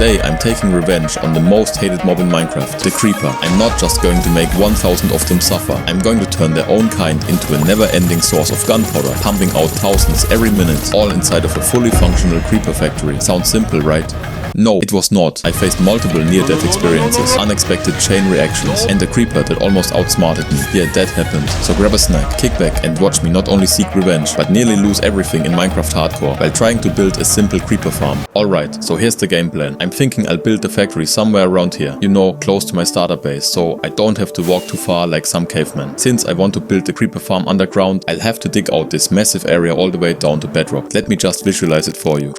Today I'm taking revenge on the most hated mob in Minecraft, the creeper. I'm not just going to make 1000 of them suffer. I'm going to turn their own kind into a never-ending source of gunpowder, pumping out thousands every minute, all inside of a fully functional creeper factory. Sounds simple, right? No, it was not. I faced multiple near-death experiences, unexpected chain reactions, and a creeper that almost outsmarted me. Yeah, that happened. So grab a snack, kick back, and watch me not only seek revenge, but nearly lose everything in Minecraft Hardcore while trying to build a simple creeper farm. Alright, so here's the game plan. I'm thinking I'll build the factory somewhere around here, you know, close to my starter base, so I don't have to walk too far like some cavemen. Since I want to build the creeper farm underground, I'll have to dig out this massive area all the way down to bedrock. Let me just visualize it for you.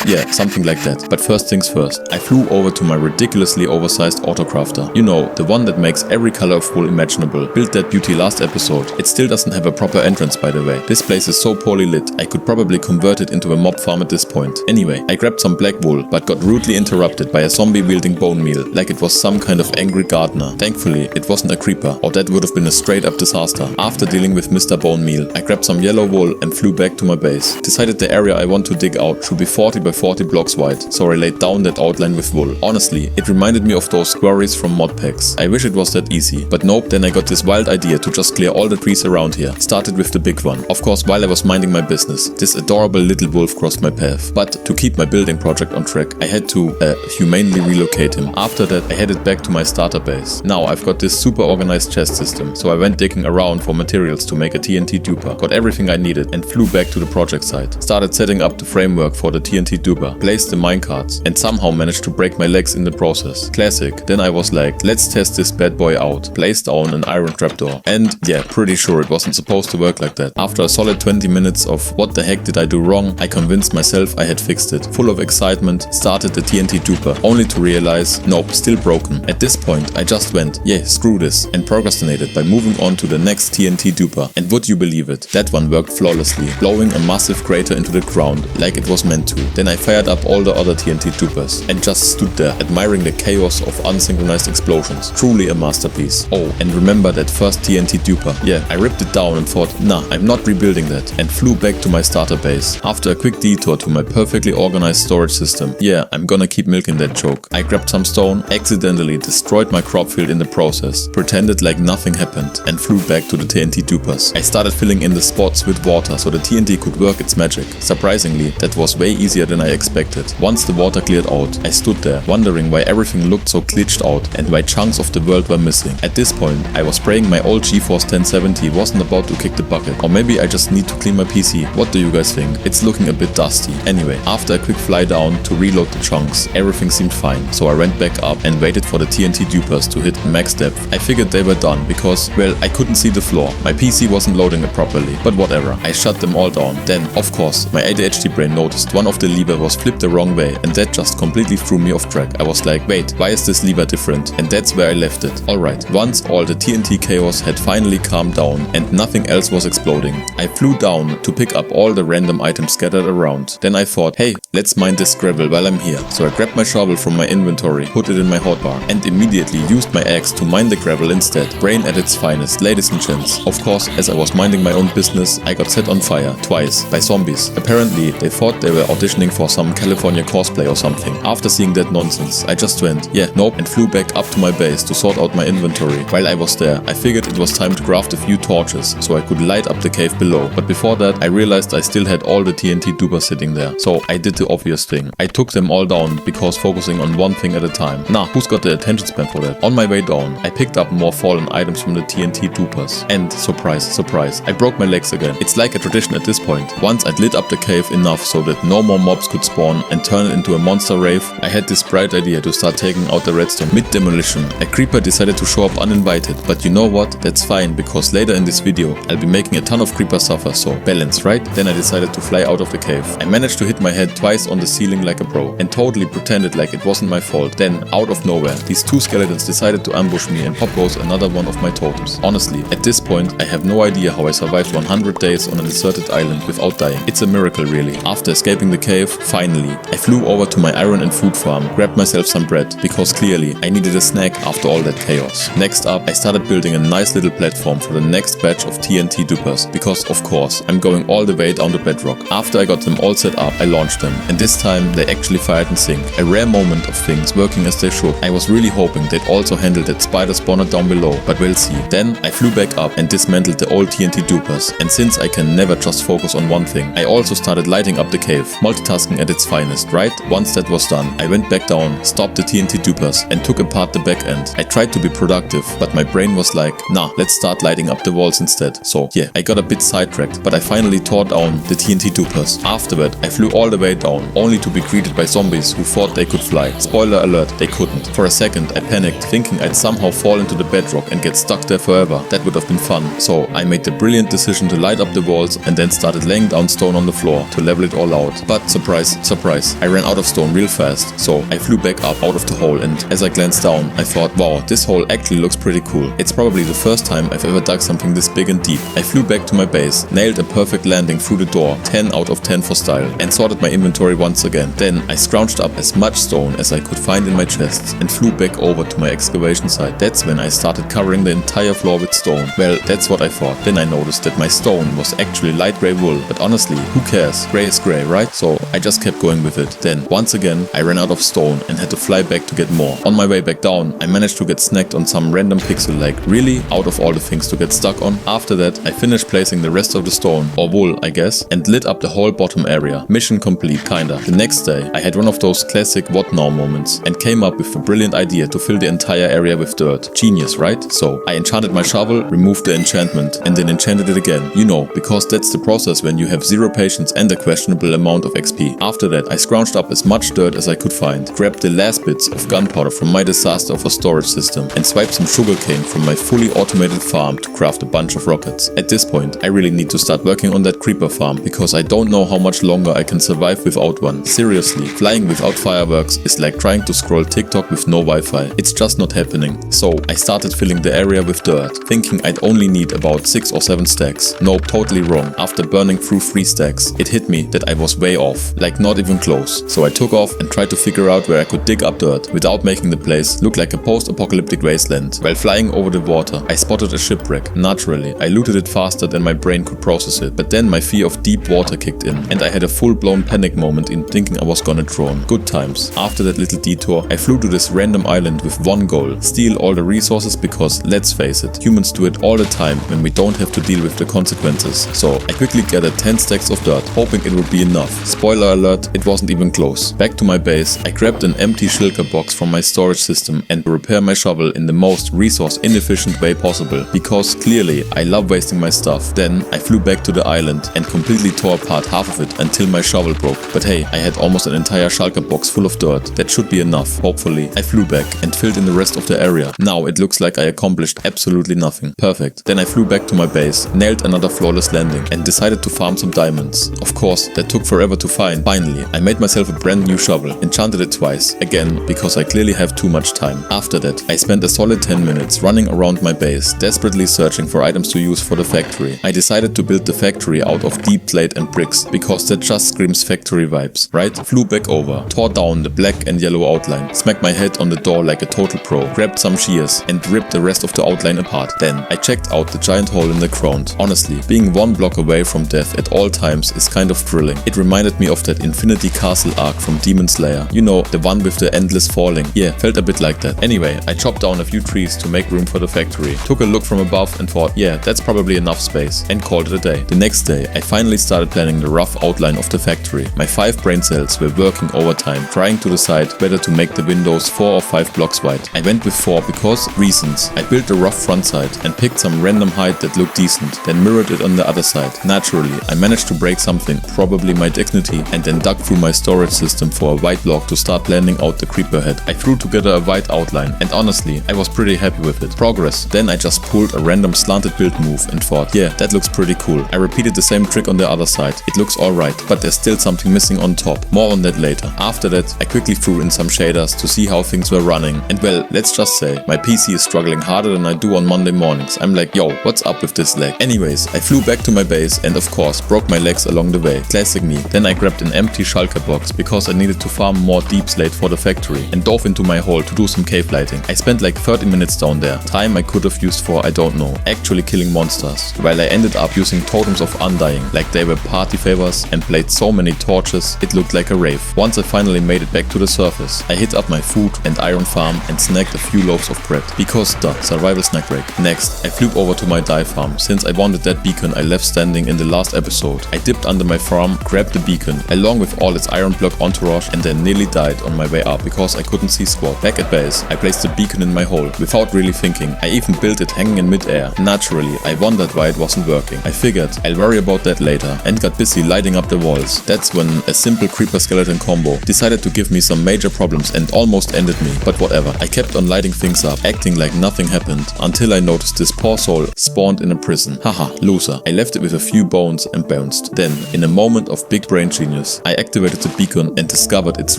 Yeah, something like that. But first things first, I flew over to my ridiculously oversized autocrafter. You know, the one that makes every color of wool imaginable. Built that beauty last episode. It still doesn't have a proper entrance, by the way. This place is so poorly lit, I could probably convert it into a mob farm at this point. Anyway, I grabbed some black wool, but got rudely interrupted by a zombie wielding bone meal, like it was some kind of angry gardener. Thankfully, it wasn't a creeper, or that would have been a straight up disaster. After dealing with Mr. Bone Meal, I grabbed some yellow wool and flew back to my base. Decided the area I want to dig out should be 40 by 40 blocks wide, so I laid down that outline with wool. Honestly, it reminded me of those quarries from mod packs. I wish it was that easy, but nope. Then I got this wild idea to just clear all the trees around here. Started with the big one. Of course, while I was minding my business, this adorable little wolf crossed my path. But to keep my building project on track, I had to humanely relocate him. After that, I headed back to my starter base. Now I've got this super organized chest system, so I went digging around for materials to make a TNT duper. Got everything I needed and flew back to the project site. Started setting up the framework for the TNT duper. Placed the minecarts and somehow managed to break my legs in the process. Classic. Then I was like, let's test this bad boy out. Placed down an iron trapdoor. And yeah, pretty sure it wasn't supposed to work like that. After a solid 20 minutes of what the heck did I do wrong, I convinced myself I had fixed it. Full of excitement, started the TNT duper, only to realize, nope, still broken. At this point, I just went, yeah, screw this, and procrastinated by moving on to the next TNT duper. And would you believe it? That one worked flawlessly, blowing a massive crater into the ground like it was meant to. Then I fired up all the other TNT dupers and just stood there admiring the chaos of unsynchronized explosions. Truly a masterpiece. Oh, and remember that first TNT duper? Yeah, I ripped it down and thought, nah, I'm not rebuilding that, and flew back to my starter base. After a quick detour to my perfectly organized storage system, yeah, I'm gonna keep milking that joke. I grabbed some stone, accidentally destroyed my crop field in the process, pretended like nothing happened, and flew back to the TNT dupers. I started filling in the spots with water so the TNT could work its magic. Surprisingly, that was way easier than I expected. Once the water cleared out, I stood there, wondering why everything looked so glitched out and why chunks of the world were missing. At this point, I was praying my old GeForce 1070 wasn't about to kick the bucket. Or maybe I just need to clean my PC. What do you guys think? It's looking a bit dusty. Anyway, after a quick fly down to reload the chunks, everything seemed fine. So I went back up and waited for the TNT dupers to hit max depth. I figured they were done because, well, I couldn't see the floor. My PC wasn't loading it properly. But whatever, I shut them all down. Then, of course, my ADHD brain noticed one of the levers was flipped the wrong way, and that just completely threw me off track. I was like, wait, why is this lever different? And that's where I left it. Alright, once all the TNT chaos had finally calmed down and nothing else was exploding, I flew down to pick up all the random items scattered around. Then I thought, hey, let's mine this gravel while I'm here. So I grabbed my shovel from my inventory, put it in my hotbar, and immediately used my axe to mine the gravel instead. Brain at its finest, ladies and gents. Of course, as I was minding my own business, I got set on fire, twice, by zombies. Apparently, they thought they were auditioning for some California cosplay or something. After seeing that nonsense, I just went, yeah, nope, and flew back up to my base to sort out my inventory. While I was there, I figured it was time to craft a few torches so I could light up the cave below. But before that, I realized I still had all the TNT dupers sitting there. So I did the obvious thing. I took them all down because focusing on one thing at a time. Nah, who's got the attention span for that? On my way down, I picked up more fallen items from the TNT dupers. And surprise, surprise, I broke my legs again. It's like a tradition at this point. Once I'd lit up the cave enough so that no more mobs could spawn and turn it into a monster rave, I had this bright idea to start taking out the redstone mid-demolition. A creeper decided to show up uninvited, but you know what? That's fine, because later in this video, I'll be making a ton of creeper suffer, so balance, right? Then I decided to fly out of the cave. I managed to hit my head twice on the ceiling like a pro, and totally pretended like it wasn't my fault. Then, out of nowhere, these two skeletons decided to ambush me and pop goes another one of my totems. Honestly, at this point, I have no idea how I survived 100 days on a deserted island without dying. It's a miracle, really. After escaping the cave, Finally, I flew over to my iron and food farm, grabbed myself some bread, because clearly I needed a snack after all that chaos. Next up, I started building a nice little platform for the next batch of TNT dupers, because of course, I'm going all the way down to bedrock. After I got them all set up, I launched them, and this time they actually fired in sync. A rare moment of things working as they should. I was really hoping they'd also handle that spider spawner down below, but we'll see. Then I flew back up and dismantled the old TNT dupers, and since I can never just focus on one thing, I also started lighting up the cave, multitasking at its finest, right? Once that was done, I went back down, stopped the TNT dupers, and took apart the back end. I tried to be productive, but my brain was like, nah, let's start lighting up the walls instead. So yeah, I got a bit sidetracked, but I finally tore down the TNT dupers. Afterward, I flew all the way down, only to be greeted by zombies who thought they could fly. Spoiler alert, they couldn't. For a second, I panicked, thinking I'd somehow fall into the bedrock and get stuck there forever. That would have been fun. So I made the brilliant decision to light up the walls and then started laying down stone on the floor to level it all out. But surprise, surprise, I ran out of stone real fast. So I flew back up out of the hole, and as I glanced down, I thought, wow, this hole actually looks pretty cool. It's probably the first time I've ever dug something this big and deep. I flew back to my base, nailed a perfect landing through the door, 10 out of 10 for style, and sorted my inventory once again. Then I scrounged up as much stone as I could find in my chests and flew back over to my excavation site. That's when I started covering the entire floor with stone. Well, that's what I thought. Then I noticed that my stone was actually light grey wool, but honestly, who cares? Grey is grey, right? So I just kept going with it. Then, once again, I ran out of stone and had to fly back to get more. On my way back down, I managed to get snagged on some random pixel leg. Really? Out of all the things to get stuck on? After that, I finished placing the rest of the stone, or wool, I guess, and lit up the whole bottom area. Mission complete, kinda. The next day, I had one of those classic what now moments and came up with a brilliant idea to fill the entire area with dirt. Genius, right? So I enchanted my shovel, removed the enchantment, and then enchanted it again. You know, because that's the process when you have zero patience and a questionable amount of XP. After that, I scrounged up as much dirt as I could find, grabbed the last bits of gunpowder from my disaster of a storage system, and swiped some sugarcane from my fully automated farm to craft a bunch of rockets. At this point, I really need to start working on that creeper farm, because I don't know how much longer I can survive without one. Seriously, flying without fireworks is like trying to scroll TikTok with no Wi-Fi. It's just not happening. So I started filling the area with dirt, thinking I'd only need about 6 or 7 stacks. Nope, totally wrong. After burning through 3 stacks, it hit me that I was way off, like not even close. So I took off and tried to figure out where I could dig up dirt without making the place look like a post-apocalyptic wasteland. While flying over the water, I spotted a shipwreck. Naturally, I looted it faster than my brain could process it, but then my fear of deep water kicked in, and I had a full-blown panic moment in thinking I was gonna drown. Good times. After that little detour, I flew to this random island with one goal: steal all the resources, because let's face it, humans do it all the time when we don't have to deal with the consequences. So I quickly gathered 10 stacks of dirt, hoping it would be enough. Spoiler alert, it wasn't even close. Back to my base, I grabbed an empty shulker box from my storage system and repair my shovel in the most resource inefficient way possible, because clearly I love wasting my stuff. Then I flew back to the island and completely tore apart half of it until my shovel broke. But hey, I had almost an entire shulker box full of dirt. That should be enough, hopefully. I flew back and filled in the rest of the area. Now it looks like I accomplished absolutely nothing. Perfect. Then I flew back to my base, nailed another flawless landing, and decided to farm some diamonds. Of course, that took forever to find. Finally, I made myself a brand new shovel, enchanted it twice, again, because I clearly have too much time. After that, I spent a solid 10 minutes running around my base, desperately searching for items to use for the factory. I decided to build the factory out of deep slate and bricks, because that just screams factory vibes, right? Flew back over, tore down the black and yellow outline, smacked my head on the door like a total pro, grabbed some shears, and ripped the rest of the outline apart. Then, I checked out the giant hole in the ground. Honestly, being one block away from death at all times is kind of thrilling. It reminded me of that Infinity Castle arc from Demon Slayer. You know, the one with the endless falling. Yeah, felt a bit like that. Anyway, I chopped down a few trees to make room for the factory. Took a look from above and thought, yeah, that's probably enough space, and called it a day. The next day, I finally started planning the rough outline of the factory. My 5 brain cells were working overtime, trying to decide whether to make the windows 4 or 5 blocks wide. I went with 4 because reasons. I built a rough front side and picked some random height that looked decent, then mirrored it on the other side. Naturally, I managed to break something, probably my dignity, and then dug through my storage system for a white block to start planning out the creeper head. I threw together a white outline, and honestly, I was pretty happy with it. Progress. Then I just pulled a random slanted build move and thought, yeah, that looks pretty cool. I repeated the same trick on the other side. It looks alright, but there's still something missing on top. More on that later. After that, I quickly threw in some shaders to see how things were running. And well, let's just say, my PC is struggling harder than I do on Monday mornings. I'm like, yo, what's up with this lag? Anyways, I flew back to my base and of course broke my legs along the way. Classic me. Then I grabbed grabbed an empty shulker box because I needed to farm more deep slate for the factory and dove into my hole to do some cave lighting. I spent like 30 minutes down there, time I could have used for, I don't know, actually killing monsters, while I ended up using totems of undying like they were party favors and played so many torches it looked like a rave. Once I finally made it back to the surface, I hit up my food and iron farm and snagged a few loaves of bread, because the survival snack break. Next, I flew over to my dye farm, since I wanted that beacon I left standing in the last episode. I dipped under my farm, grabbed the beacon, along with all its iron block entourage, and then nearly died on my way up because I couldn't see squat. Back at base, I placed the beacon in my hole, without really thinking. I even built it hanging in mid-air. Naturally, I wondered why it wasn't working. I figured I'll worry about that later, and got busy lighting up the walls. That's when a simple creeper skeleton combo decided to give me some major problems and almost ended me, but whatever. I kept on lighting things up, acting like nothing happened, until I noticed this poor soul spawned in a prison. Haha, loser. I left it with a few bones and bounced. Then, in a moment of big brain genius, I activated the beacon and discovered its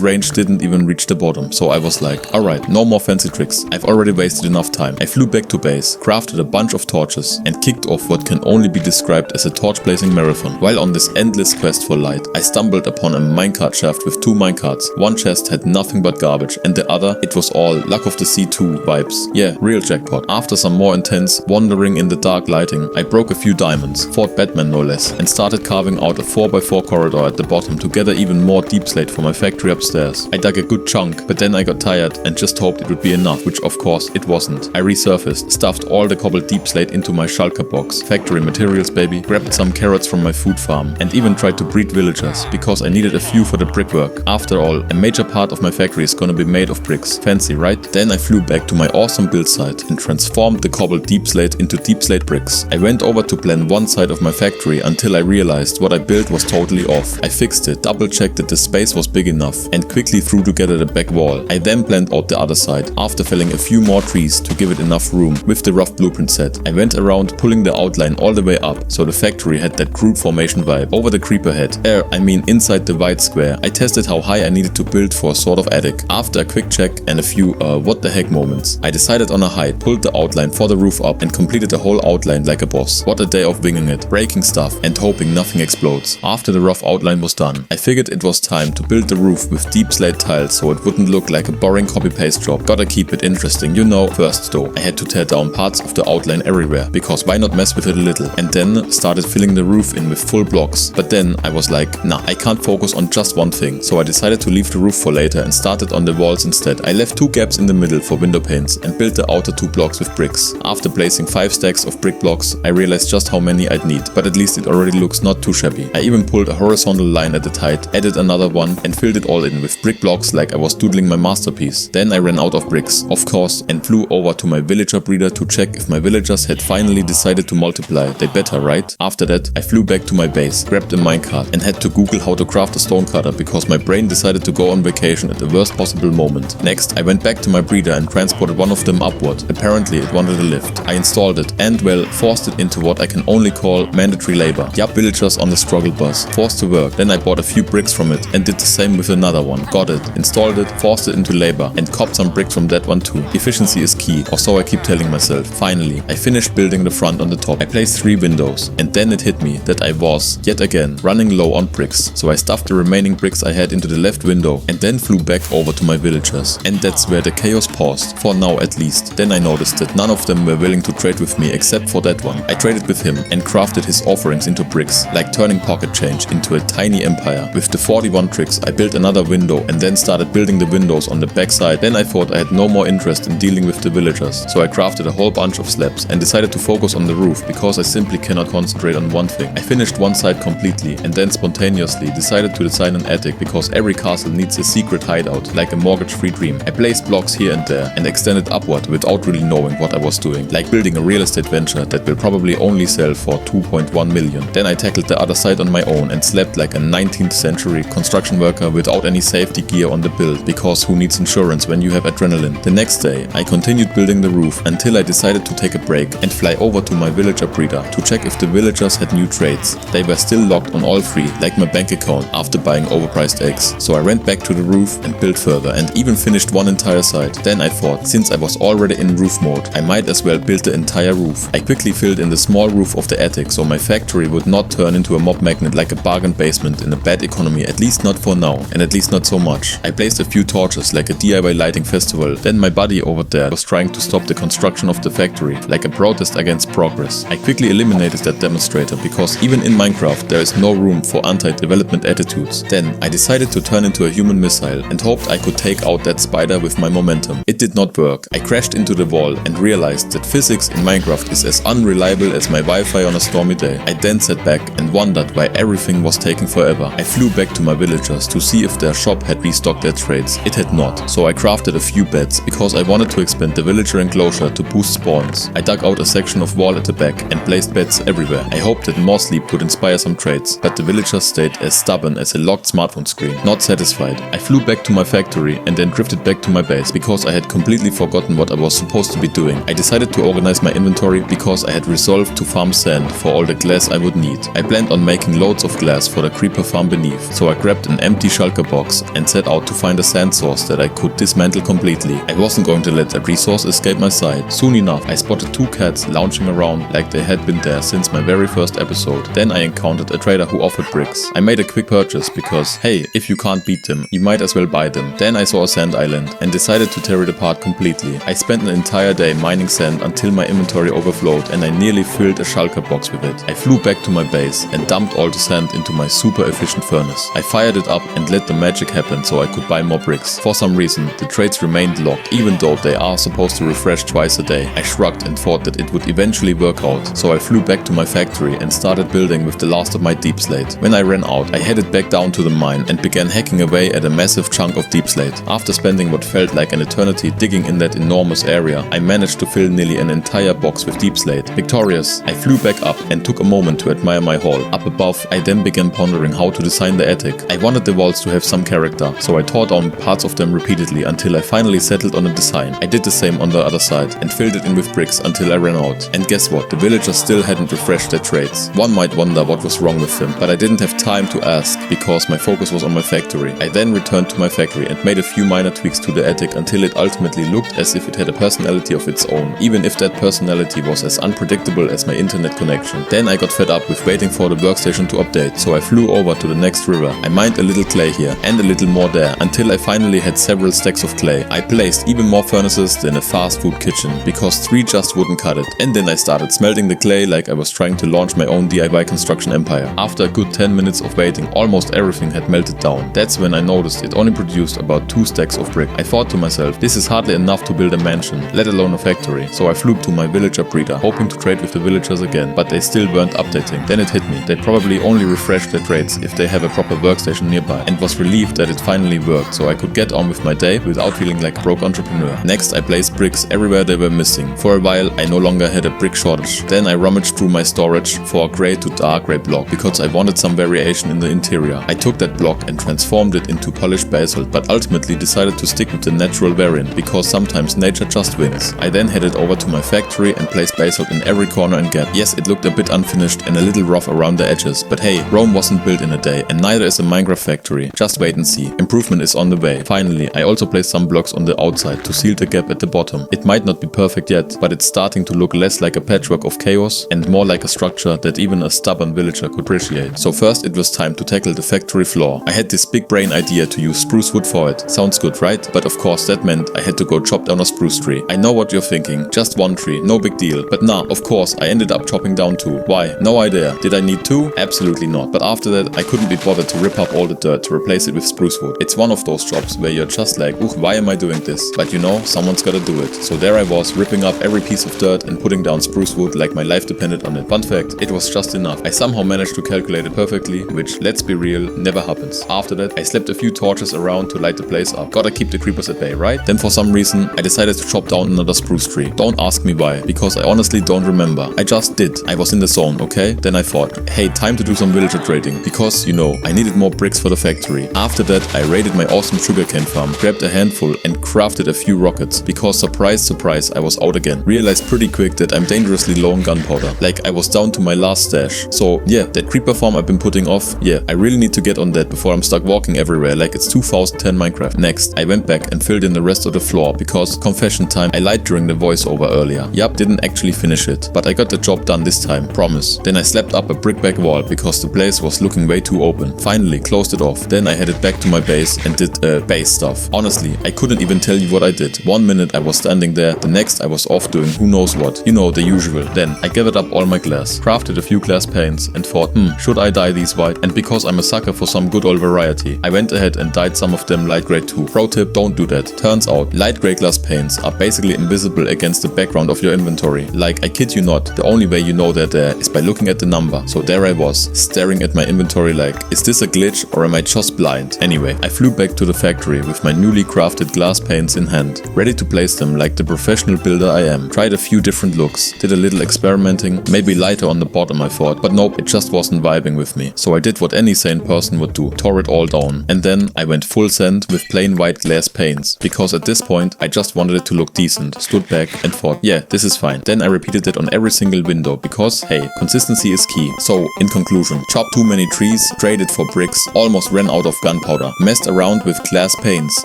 range didn't even reach the bottom, so I was like, alright, no more fancy tricks, I've already wasted enough time. I flew back to base, crafted a bunch of torches, and kicked off what can only be described as a torch blazing marathon. While on this endless quest for light, I stumbled upon a minecart shaft with 2 minecarts. One chest had nothing but garbage, and the other, it was all Luck of the Sea 2 vibes. Yeah, real jackpot. After some more intense wandering in the dark lighting, I broke a few diamonds, fought Batman no less, and started carving out a 4x4 corridor at the bottom to gather even more deep slate for my factory upstairs. I dug a good chunk, but then I got tired and just hoped it would be enough, which of course it wasn't. I resurfaced, stuffed all the cobbled deep slate into my shulker box, factory materials baby, grabbed some carrots from my food farm, and even tried to breed villagers, because I needed a few for the brickwork. After all, a major part of my factory is gonna be made of bricks. Fancy, right? Then I flew back to my awesome build site and transformed the cobbled deep slate into deep slate bricks. I went over to plan one side of my factory until I realized what I built was totally off. I fixed it, double checked that the space was big enough, and quickly threw together the back wall. I then planned out the other side, after felling a few more trees to give it enough room with the rough blueprint set. I went around pulling the outline all the way up, so the factory had that crude formation vibe. Over the creeper head, I mean inside the white square, I tested how high I needed to build for a sort of attic. After a quick check and a few what the heck moments, I decided on a height, pulled the outline for the roof up, and completed the whole outline like a boss. What a day of winging it, breaking stuff and hoping nothing explodes. After the rough outline was done, I figured it was time to build the roof with deep slate tiles so it wouldn't look like a boring copy-paste job. Gotta keep it interesting, you know. First though, I had to tear down parts of the outline everywhere, because why not mess with it a little, and then started filling the roof in with full blocks. But then I was like, nah, I can't focus on just one thing, so I decided to leave the roof for later and started on the walls instead. I left 2 gaps in the middle for window panes and built the outer 2 blocks with bricks. After placing 5 stacks of brick blocks, I realized just how many I'd need, but at least it already looks not too shabby. I even pulled a horizontal line at the height, added another one, and filled it all in with brick blocks like I was doodling my masterpiece. Then I ran out of bricks, of course, and flew over to my villager breeder to check if my villagers had finally decided to multiply. They better, right? After that, I flew back to my base, grabbed a minecart, and had to Google how to craft a stone cutter because my brain decided to go on vacation at the worst possible moment. Next, I went back to my breeder and transported one of them upward. Apparently, it wanted a lift. I installed it and, well, forced it into what I can only call mandatory labor. Yup, villagers on the struggle bus, forced to work. Then I bought a few bricks from it and did the same with another one. Got it, installed it, forced it into labor, and copped some bricks from that one too. Efficiency is key, or so I keep telling myself. Finally, I finished building the front on the top. I placed 3 windows, and then it hit me that I was, yet again, running low on bricks. So I stuffed the remaining bricks I had into the left window and then flew back over to my villagers. And that's where the chaos paused, for now at least. Then I noticed that none of them were willing to trade with me except for that one. I traded with him and crafted his offerings into bricks, like turning pocket change into a tiny empire. With the 41 tricks, I built another window and then started building the windows on the backside. Then I thought I had no more interest in dealing with the villagers, so I crafted a whole bunch of slabs and decided to focus on the roof because I simply cannot concentrate on one thing. I finished one side completely and then spontaneously decided to design an attic because every castle needs a secret hideout, like a mortgage-free dream. I placed blocks here and there and extended upward without really knowing what I was doing, like building a real estate venture that will probably only sell for 2.1 million. Then I tackled the other side on my own and slept like a 19th century construction worker without any safety gear on the build, because who needs insurance when you have adrenaline? The next day, I continued building the roof until I decided to take a break and fly over to my villager breeder to check if the villagers had new trades. They were still locked on all 3, like my bank account after buying overpriced eggs. So I went back to the roof and built further and even finished one entire side. Then I thought, since I was already in roof mode, I might as well build the entire roof. I quickly filled in the small roof of the attic so my factory would not turn into a mob magnet like a bargain basement in in a bad economy, at least not for now, and at least not so much. I placed a few torches like a DIY lighting festival. Then my buddy over there was trying to stop the construction of the factory, like a protest against progress. I quickly eliminated that demonstrator because even in Minecraft there is no room for anti-development attitudes. Then I decided to turn into a human missile and hoped I could take out that spider with my momentum. It did not work. I crashed into the wall and realized that physics in Minecraft is as unreliable as my Wi-Fi on a stormy day. I then sat back and wondered why everything was taking forever. I flew back to my villagers to see if their shop had restocked their trades. It had not, so I crafted a few beds because I wanted to expand the villager enclosure to boost spawns. I dug out a section of wall at the back and placed beds everywhere. I hoped that more sleep would inspire some trades, but the villagers stayed as stubborn as a locked smartphone screen. Not satisfied, I flew back to my factory and then drifted back to my base because I had completely forgotten what I was supposed to be doing. I decided to organize my inventory because I had resolved to farm sand for all the glass I would need. I planned on making loads of glass for the creeper farm beneath, so I grabbed an empty shulker box and set out to find a sand source that I could dismantle completely. I wasn't going to let that resource escape my sight. Soon enough, I spotted two cats lounging around like they had been there since my very first episode. Then I encountered a trader who offered bricks. I made a quick purchase because, hey, if you can't beat them, you might as well buy them. Then I saw a sand island and decided to tear it apart completely. I spent an entire day mining sand until my inventory overflowed and I nearly filled a shulker box with it. I flew back to my base and dumped all the sand into my super efficient furnace. I fired it up and let the magic happen so I could buy more bricks. For some reason, the trades remained locked even though they are supposed to refresh twice a day. I shrugged and thought that it would eventually work out, so I flew back to my factory and started building with the last of my deep slate. When I ran out, I headed back down to the mine and began hacking away at a massive chunk of deep slate. After spending what felt like an eternity digging in that enormous area, I managed to fill nearly an entire box with deep slate. Victorious, I flew back up and took a moment to admire my haul. Up above, I then began pondering how to design the attic. I wanted the walls to have some character, so I tore down parts of them repeatedly until I finally settled on a design. I did the same on the other side and filled it in with bricks until I ran out. And guess what? The villagers still hadn't refreshed their trades. One might wonder what was wrong with them, but I didn't have time to ask because my focus was on my factory. I then returned to my factory and made a few minor tweaks to the attic until it ultimately looked as if it had a personality of its own, even if that personality was as unpredictable as my internet connection. Then I got fed up with waiting for the workstation to update, so I flew over to the next river. I mined a little clay here and a little more there until I finally had several stacks of clay. I placed even more furnaces than a fast food kitchen because 3 just wouldn't cut it. And then I started smelting the clay like I was trying to launch my own DIY construction empire. After a good 10 minutes of waiting, almost everything had melted down. That's when I noticed it only produced about 2 stacks of brick. I thought to myself, this is hardly enough to build a mansion, let alone a factory. So I flew to my villager breeder, hoping to trade with the villagers again, but they still weren't updating. Then it hit me. They probably only refresh their trades if they have a proper workstation nearby, and was relieved that it finally worked so I could get on with my day without feeling like a broke entrepreneur. Next, I placed bricks everywhere they were missing. For a while, I no longer had a brick shortage. Then I rummaged through my storage for a grey to dark grey block because I wanted some variation in the interior. I took that block and transformed it into polished basalt, but ultimately decided to stick with the natural variant because sometimes nature just wins. I then headed over to my factory and placed basalt in every corner and gap. Yes, it looked a bit unfinished and a little rough around the edges, but hey, Rome wasn't built in a day, and neither is a Minecraft factory. Just wait and see. Improvement is on the way. Finally, I also placed some blocks on the outside to seal the gap at the bottom. It might not be perfect yet, but it's starting to look less like a patchwork of chaos and more like a structure that even a stubborn villager could appreciate. So first it was time to tackle the factory floor. I had this big brain idea to use spruce wood for it. Sounds good, right? But of course that meant I had to go chop down a spruce tree. I know what you're thinking. Just one tree, no big deal. But nah, of course I ended up chopping down 2. Why? No idea. Did I need 2? Absolutely not. But after that I couldn't be bothered to rip up all the dirt to replace it with spruce wood. It's one of those jobs where you're just like, ooh, why am I doing this? But you know, someone's gotta do it. So there I was, ripping up every piece of dirt and putting down spruce wood like my life depended on it. Fun fact, it was just enough. I somehow managed to calculate it perfectly, which, let's be real, never happens. After that, I slipped a few torches around to light the place up. Gotta keep the creepers at bay, right? Then for some reason, I decided to chop down another spruce tree. Don't ask me why, because I honestly don't remember. I just did. I was in the zone, okay? Then I thought, hey, time to do some villager trading, because, you know, I needed more bricks for the factory. After that, I raided my awesome sugarcane farm, grabbed a handful and crafted a few rockets, because surprise, surprise, I was out again. Realized pretty quick that I'm dangerously low on gunpowder. Like, I was down to my last stash. So yeah, that creeper farm I've been putting off, yeah, I really need to get on that before I'm stuck walking everywhere like it's 2010 Minecraft. Next, I went back and filled in the rest of the floor because, confession time, I lied during the voiceover earlier. Yup, didn't actually finish it, but I got the job done this time, promise. Then I slapped up a brick back wall because the place was looking way too open. Finally closed it off. Then I headed back to my base and did base stuff. Honestly, I couldn't even tell you what I did. 1 minute I was standing there, the next I was off doing who knows what. You know, the usual. Then I gathered up all my glass, crafted a few glass panes and thought, should I dye these white? And because I'm a sucker for some good old variety, I went ahead and dyed some of them light gray too. Pro tip, don't do that. Turns out light gray glass paints are basically invisible against the background of your inventory. Like, I kid you not, the only way you know they're there is by looking at the number. So there I was, staring at my inventory like, is this a glitch or am I just blind? Anyway, I flew back to the factory with my newly crafted glass paints in hand, ready to place them like the professional builder I am. Tried a few different looks, did a little experimenting, maybe lighter on the bottom I thought, but nope, it just wasn't vibing with me. So I did what any sane person would do, tore it all down. And then I went full send with plain white glass paints, because at this point I just wanted it to look decent, stood back and thought, yeah, this is fine. Then I repeated it on every single window because, hey, consistency is key. So, in conclusion, chopped too many trees, traded for bricks, almost ran out of gunpowder, messed around with glass paints,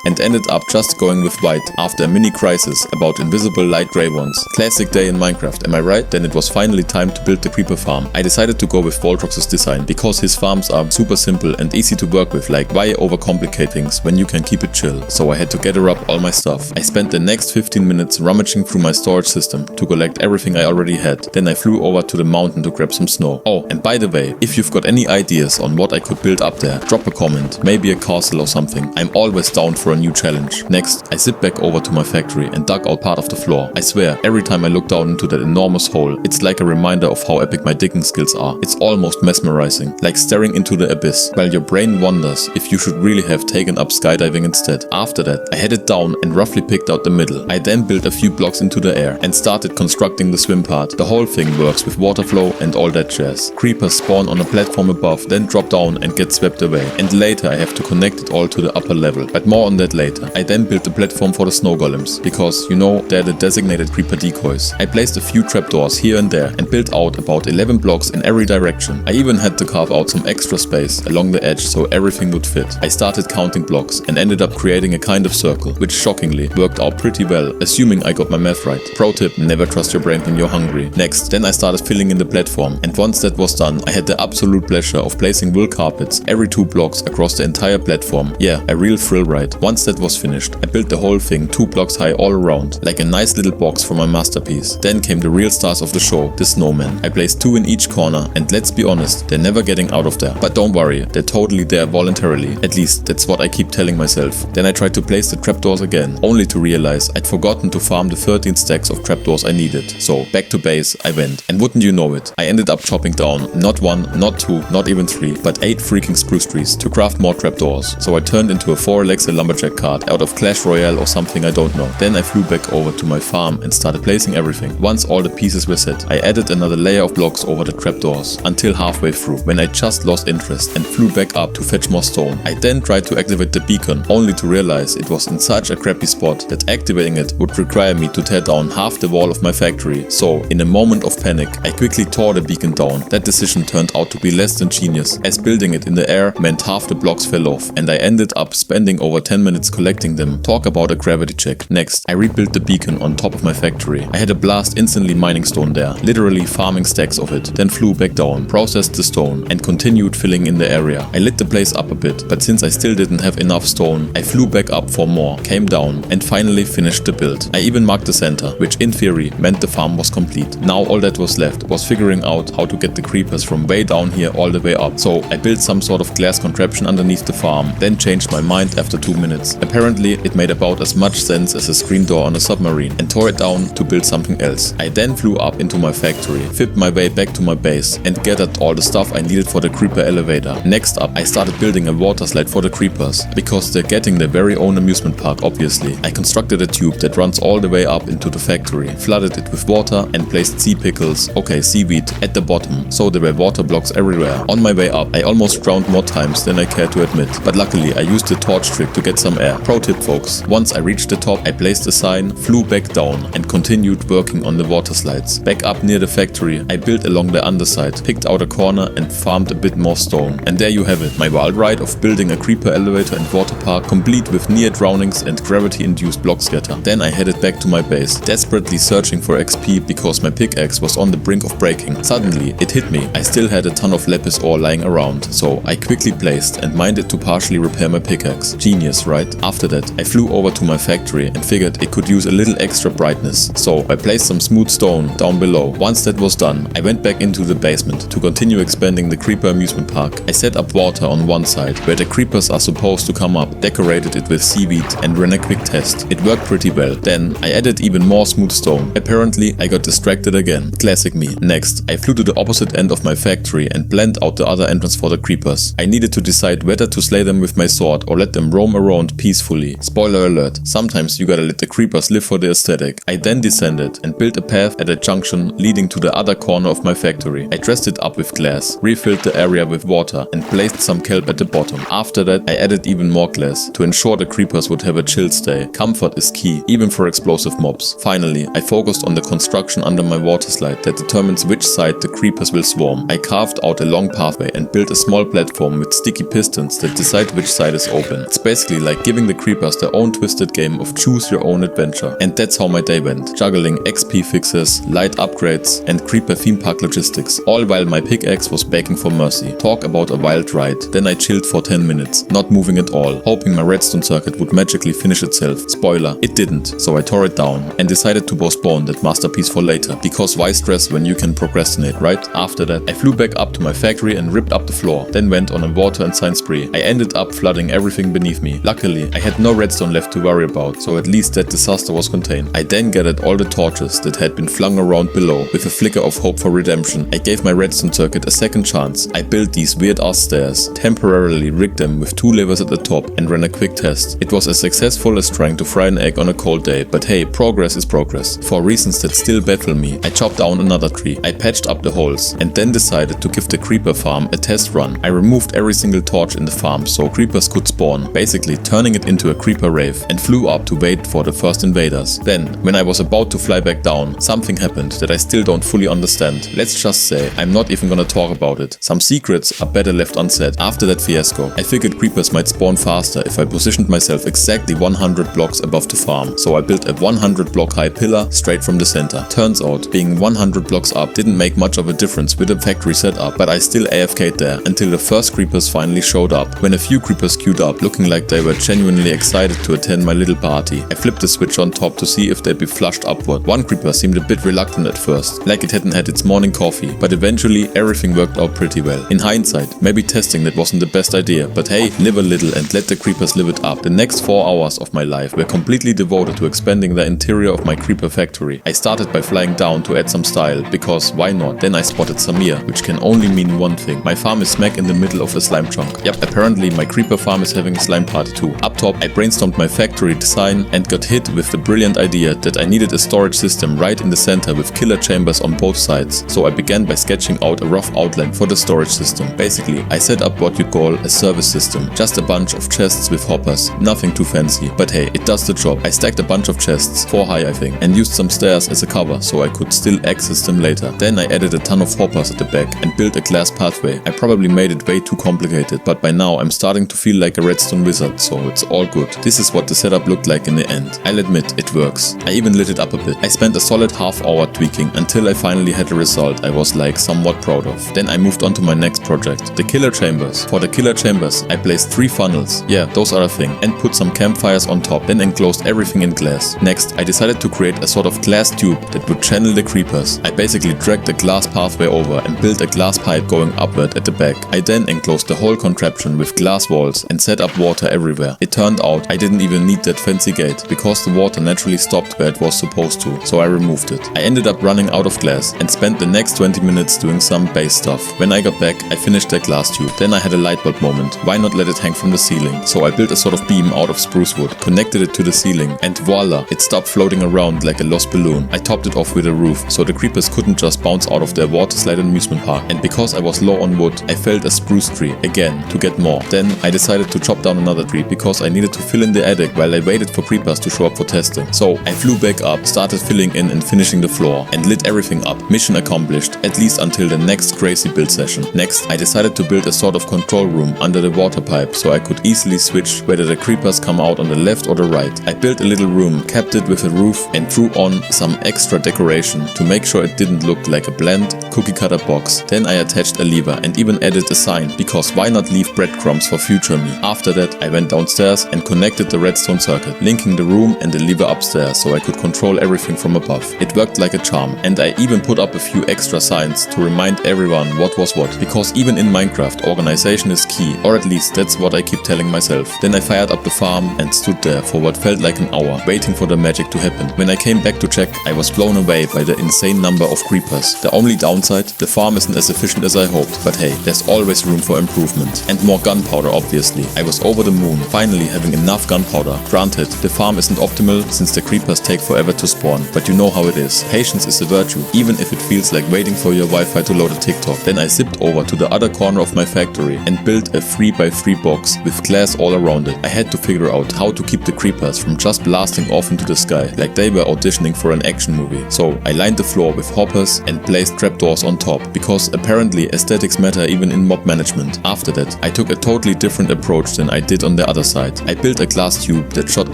and ended up just going with white after a mini crisis about invisible light grey ones. Classic day in Minecraft, am I right? Then it was finally time to build the creeper farm. I decided to go with Voltrox's design because his farms are super simple and easy to work with, like why overcomplicate things when you can keep it chill. So I had to gather up all my stuff. I spent the next 15 minutes rummaging through my storage system to collect everything I already had. Then I flew over to the mountain to grab some snow. Oh, and by the way, if you've got any ideas on what I could build up there, drop a comment, maybe a castle or something. I'm always down for a new challenge. Next, I zipped back over to my factory and dug out part of the floor. I swear, every time I look down into that enormous hole, it's like a reminder of how epic my digging skills are. It's almost mesmerizing, like staring into the abyss, while your brain wonders if you should really have taken up skydiving instead. After that, I headed down and roughly picked out the middle. I then built a few blocks into the air and started constructing the swim part. The whole thing works with water flow and all that jazz. Creepers spawn on a platform above, then drop down and get swept away. And later I have to connect it all to the upper level, but more on that later. I then built the platform for the snow golems, because, you know, they're the designated creeper decoys. I placed a few trapdoors here and there and built out about 11 blocks in every direction. I even had to carve out some extra space along the edge so everything would fit. I started counting blocks and ended up creating a kind of circle, which shockingly worked out pretty well, assuming I got my math right. Pro tip, never trust your brain when you're hungry. Next, then I started filling in the platform, and once that was done, I had the absolute pleasure of placing wool carpets every 2 blocks across the entire platform. Yeah, a real thrill ride. Once that was finished, I built the whole thing 2 blocks high all around, like a nice little box for my masterpiece. Then came the real stars of the show, the snowmen. I placed 2 in each corner, and let's be honest, they're never getting out of there. But don't worry, they're totally there voluntarily. At least, that's what I keep telling myself. Then I tried to place the trapdoors again, only to realize I'd forgotten to farm the 13 stacks of trapdoors I needed. So, back to base I went. And wouldn't you know it, I ended up chopping down not 1, not 2, not even 3, but 8 freaking spruce trees to craft more trapdoors. So I turned into a 4-Alexa lumberjack cart out of Clash Royale or something I don't know. Then I flew back over to my farm and started placing everything. Once all the pieces were set, I added another layer of blocks over the trapdoors until halfway through, when I just lost interest and flew back up to fetch more stone. I then tried to activate the beacon, only to realize it was in such a crappy spot that activating it would require me to tear down half the wall of my factory. So, in a moment of panic, I quickly tore the beacon down. That decision turned out to be less than genius, as building it in the air meant half the blocks fell off, and I ended up spending over 10 minutes collecting them. Talk about a gravity check. Next, I rebuilt the beacon on top of my factory. I had a blast instantly mining stone there, literally farming stacks of it, then flew back down, processed the stone, and continued filling in the area. I lit the place up a bit, but since I still didn't have enough stone, I flew back up for more, came down, and finally finished the build. I even marked the center, which in theory meant the farm was complete. Now all that was left was figuring out how to get the creepers from way down here all the way up. So I built some sort of glass contraption underneath the farm, then changed my mind after 2 minutes. Apparently it made about as much sense as a screen door on a submarine, and tore it down to build something else. I then flew up into my factory, fibbed my way back to my base, and gathered all the stuff I needed for the creeper elevator. Next up, I started building a water slide for the creepers, because they're getting their very own amusement park obviously. I constructed a tube that runs all the way up into the factory, flooded it with water, and placed sea pickles, okay, seaweed, at the bottom, so there were water blocks everywhere. On my way up, I almost drowned more times than I care to admit, but luckily I used the torch trick to get some air. Pro tip folks, once I reached the top, I placed a sign, flew back down, and continued working on the water slides. Back up near the factory, I built along the underside, picked out a corner and farmed a bit more stone. And there you have it, my wild ride of building a creeper elevator and water park, complete with near drownings and gravity-induced block scatter. Then I headed back to my base, desperately searching for XP because my pickaxe was on the brink of breaking. Suddenly, it hit me. I still had a ton of lapis ore lying lying around, so I quickly placed and mined it to partially repair my pickaxe. Genius, right? After that, I flew over to my factory and figured it could use a little extra brightness, so I placed some smooth stone down below. Once that was done, I went back into the basement to continue expanding the creeper amusement park. I set up water on one side where the creepers are supposed to come up, decorated it with seaweed and ran a quick test. It worked pretty well. Then I added even more smooth stone. Apparently I got distracted again. Classic me. Next, I flew to the opposite end of my factory and planned out the other entrance for the creepers. I needed to decide whether to slay them with my sword or let them roam around peacefully. Spoiler alert, sometimes you gotta let the creepers live for the aesthetic. I then descended and built a path at a junction leading to the other corner of my factory. I dressed it up with glass, refilled the area with water and placed some kelp at the bottom. After that I added even more glass to ensure the creepers would have a chill stay. Comfort is key, even for explosive mobs. Finally, I focused on the construction under my water slide that determines which side the creepers will swarm. I carved out a long pathway and built a small platform with sticky pistons that decide which side is open. It's basically like giving the creepers their own twisted game of choose your own adventure. And that's how my day went, juggling XP fixes, light upgrades and creeper theme park logistics, all while my pickaxe was begging for mercy. Talk about a wild ride. Then I chilled for 10 minutes, not moving at all, hoping my redstone circuit would magically finish itself. Spoiler, it didn't, so I tore it down and decided to postpone that masterpiece for later, because why stress when you can procrastinate, right? After that, I flew back up to my factory and ripped up the floor, then went on a water and science spree. I ended up flooding everything beneath me. Luckily, I had no redstone left to worry about, so at least that disaster was contained. I then gathered all the torches that had been flung around below. With a flicker of hope for redemption, I gave my redstone circuit a second chance. I built these weird ass stairs, temporarily rigged them with 2 levers at the top and ran a quick test. It was as successful as trying to fry an egg on a cold day, but hey, progress is progress. For reasons that still baffle me, I chopped down another tree, I patched up the holes, and then decided to give the creeper farm a test run. I removed every single torch in the farm so creepers could spawn, basically turning it into a creeper rave, and flew up to wait for the first invaders. Then, when I was about to fly back down, something happened that I still don't fully understand. Let's just say, I'm not even gonna talk about it. Some secrets are better left unsaid. After that fiasco, I figured creepers might spawn faster if I positioned myself exactly 100 blocks above the farm, so I built a 100 block high pillar straight from the center. Turns out, being 100 blocks up didn't make much of a difference with the factory setup, but I still AFK'd there until the first creepers finally showed up. When a few creepers queued up, looking like they were genuinely excited to attend my little party, I flipped the switch on top to see if they'd be flushed upward. One creeper seemed a bit reluctant at first, like it hadn't had its morning coffee, but eventually everything worked out pretty well. In hindsight, maybe testing that wasn't the best idea, but hey, live a little and let the creepers live it up. The next 4 hours of my life were completely devoted to expanding the interior of my creeper factory. I started by flying down to add some style, because why not? Then I spotted Samir, which can only mean one thing. My farm is smack in the middle of a slime chunk. Yep, apparently my creeper farm is having a slime party too. Up top, I brainstormed my factory design and got hit with the brilliant idea that I needed a storage system right in the center with killer chambers on both sides. So I began by sketching out a rough outline for the storage system. Basically, I set up what you call a service system. Just a bunch of chests with hoppers. Nothing too fancy, but hey, it does the job. I stacked a bunch of chests, 4 high I think, and used some stairs as a cover so I could still access them later. Then I added a ton of hoppers at the back and built a glass pathway. I probably made it way too complicated, but by now I'm starting to feel like a redstone wizard, so it's all good. This is what the setup looked like in the end. I'll admit, it works. I even lit it up a bit. I spent a solid half hour tweaking until I finally had a result I was like somewhat proud of. Then I moved on to my next project, the killer chambers. For the killer chambers, I placed 3 funnels, yeah, those are a thing, and put some campfires on top, then enclosed everything in glass. Next, I decided to create a sort of glass tube that would channel the creepers. I basically dragged the glass pathway over and built a glass pipe going upward at the back. I then enclosed the whole contraption with glass walls and set up water everywhere. It turned out I didn't even need that fancy gate, because the water naturally stopped where it was supposed to, so I removed it. I ended up running out of glass and spent the next 20 minutes doing some base stuff. When I got back, I finished the glass tube. Then I had a light bulb moment. Why not let it hang from the ceiling? So I built a sort of beam out of spruce wood, connected it to the ceiling, and voila, it stopped floating around like a lost balloon. I topped it off with a roof, so the creepers couldn't just bounce out of their water slide amusement park. And because I was low on wood, I felled a spruce tree again to get more. Then I decided to chop down another tree because I needed to fill in the attic while I waited for creepers to show up for testing. So I flew back up, started filling in and finishing the floor, and lit everything up. Mission accomplished, at least until the next crazy build session. Next, I decided to build a sort of control room under the water pipe so I could easily switch whether the creepers come out on the left or the right. I built a little room, capped it with a roof, and threw on some extra decoration to make sure it didn't look like a bland cookie cutter box. Then I attached a lever and even added a sign, because why not leave breadcrumbs for future me? After that, I went downstairs and connected the redstone circuit, linking the room and the lever upstairs so I could control everything from above. It worked like a charm, and I even put up a few extra signs to remind everyone what was what, because even in Minecraft, organization is key, or at least that's what I keep telling myself. Then I fired up the farm and stood there for what felt like an hour, waiting for the magic to happen. When I came back to check, I was blown away by the insane number of creepers. The only downside, the farm isn't as efficient as I hoped, but hey, there's always room for improvement. And more gunpowder, obviously. I was over the moon, finally having enough gunpowder. Granted, the farm isn't optimal since the creepers take forever to spawn, but you know how it is. Patience is a virtue, even if it feels like waiting for your Wi-Fi to load a TikTok. Then I zipped over to the other corner of my factory and built a 3x3 box with glass all around it. I had to figure out how to keep the creepers from just blasting off into the sky like they were auditioning for an action movie. So I lined the floor with hoppers and placed trapdoors on top, because apparently aesthetics matter even in mob management. After that, I took a totally different approach than I did on the other side. I built a glass tube that shot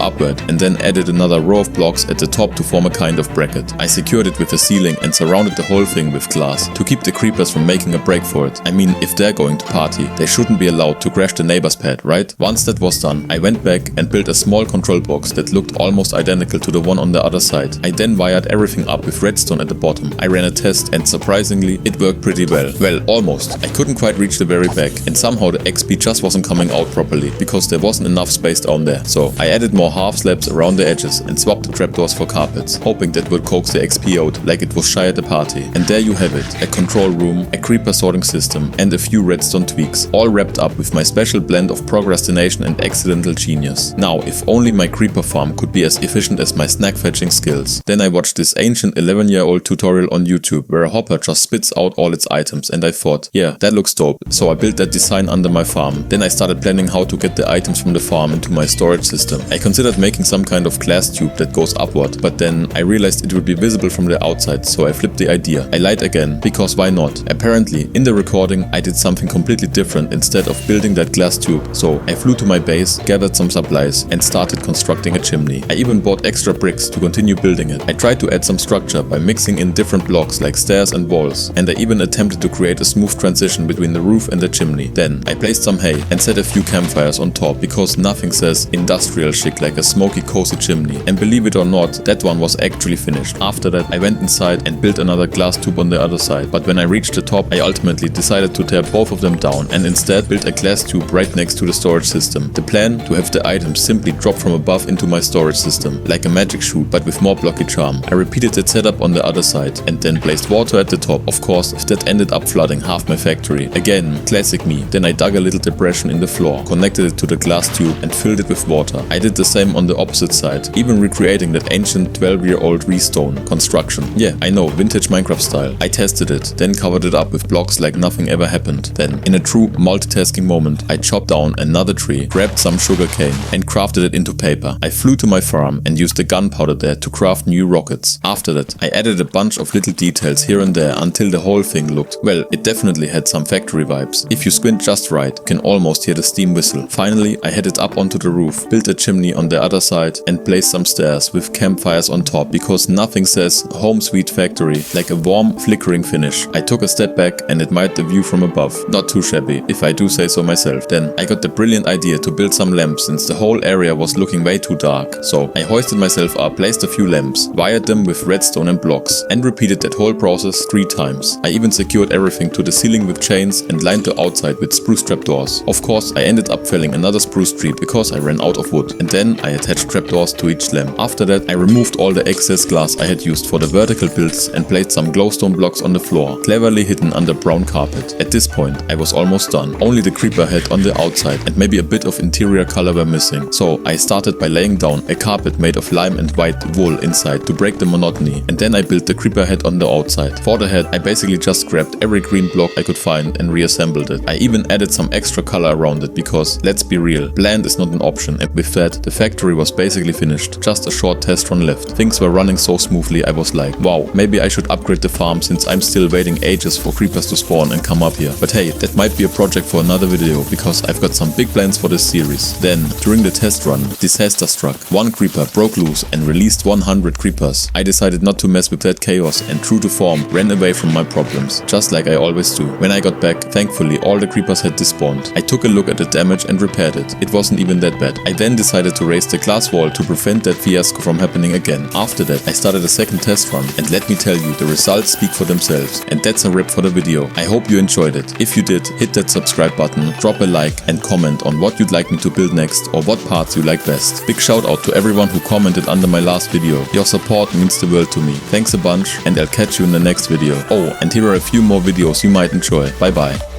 upward and then added another row of blocks at the top to form a kind of bracket. I secured it with a ceiling and surrounded the whole thing with glass to keep the creepers from making a break for it. I mean, if they're going to party, they shouldn't be allowed to crash the neighbor's pad, right? Once that was done, I went back and built a small control box that looked almost identical to the one on the other side. I then wired everything up with redstone at the bottom. I ran a test and surprisingly, it worked pretty well. Well, almost. I couldn't quite reach the very back, and somehow the XP just wasn't coming out properly because there wasn't enough space down there. So I added more half slabs around the edges and swapped the trapdoors for carpets, hoping that would coax the XP out like it was shy at the party. And there you have it, a control room, a creeper sorting system, and a few redstone tweaks, all wrapped up with my special blend of procrastination and accidental genius. Now, if only my creeper farm could be as efficient as my snack fetching skills. Then I watched this ancient 11-year-old tutorial on YouTube where a hopper just spits out all its items, and I thought, yeah, that looks dope. So I built that design under my farm. Then I started planning how to get the items from the farm into my storage system. I considered making some kind of glass tube that goes upward, but then I realized it would be visible from the outside, so I flipped the idea. I lied again, because why not? Apparently, in the recording, I did something completely different instead of building that glass tube. So I flew to my base, gathered some supplies, and started constructing a chimney. I even bought extra bricks to continue building it. I tried to add some structure by mixing in different blocks like stairs and walls, and I even attempted to create a smooth transition between the roof and the chimney. Then I placed some hay and set a few campfires on top, because nothing says industrial chic like a smoky cozy chimney. And believe it or not, that one was actually finished. After that, I went inside and built another glass tube on the other side, but when I reached the top, I ultimately decided to tear both of them down and instead built a glass tube right next to the storage system. The plan, to have the items simply drop from above into my storage system, like a magic shoe but with more blocky charm. I repeated that setup on the other side and then placed water at the top. Of course, if that ended up flooding half my factory. Again, classic me. Then I dug a little depression in the floor, connected it to the glass tube and filled it with water. I did the same on the opposite side, even recreating that ancient 12-year-old restone construction. Yeah, I know, vintage Minecraft style. I tested it, then covered it up with blocks like nothing ever happened. Then, in a true multitasking moment, I chopped down another tree, grabbed some sugarcane and crafted it into paper. I flew to my farm and used the gunpowder there to craft new rockets. After that, I added a bunch of little details here and there until the whole thing looked, well, it definitely had some factory vibes. If you squint just right, you can almost hear the steam whistle. Finally, I headed up onto the roof, built a chimney on the other side and placed some stairs with campfires on top, because nothing says home sweet factory like a warm, flickering finish. I took a step back and admired the view from above. Not too shabby, if I do say so myself. Then I got the brilliant idea to build some lamps since the whole area was looking way too dark. So I hoisted myself up, placed a few lamps, wired them with redstone and blocks, and repeated that whole process 3 times. I even secured everything to the ceiling with chains and lined the outside with spruce trapdoors. Of course, I ended up felling another spruce tree because I ran out of wood, and then I attached trapdoors to each lamp. After that, I removed all the excess glass I had used for the vertical builds and placed some glowstone blocks on the floor, cleverly hidden under brown carpet. At this point, I was almost done. Only the creeper head on the outside and maybe a bit of interior color were missing. So I started by laying down a carpet made of lime and white wool inside to break the monotony, and then I built the creeper head on the outside. For the head, I basically just grabbed every green block I could find and reassembled it. I even added some extra color around it because, let's be real, bland is not an option, and with that, the factory was basically finished. Just a short test run left. Things were running so smoothly, I was like, wow, maybe I should upgrade the farm since I'm still waiting ages for creepers to spawn and come up here. But hey, that might be a project for another video because I've got some big plans for this series. Then, during the test run, disaster struck. One creeper broke loose and released 100 creepers. I decided not to mess with that chaos and true to form, ran away from my problems, just like I always do. When I got back, thankfully all the creepers had despawned. I took a look at the damage and repaired it. It wasn't even that bad. I then decided to raise the glass wall to prevent that fiasco from happening again. After that, I started a second test run, and let me tell you, the results speak for themselves. And that's a wrap for the video. I hope you enjoyed it. If you did, hit that subscribe button, drop a like and comment on what you'd like me to build next or what parts you like best. Big shout out to everyone who commented under my last video. Your support means the world to me. Thanks a bunch, and I'll catch you in the next video. Oh, and here are a few more videos you might enjoy. Bye bye.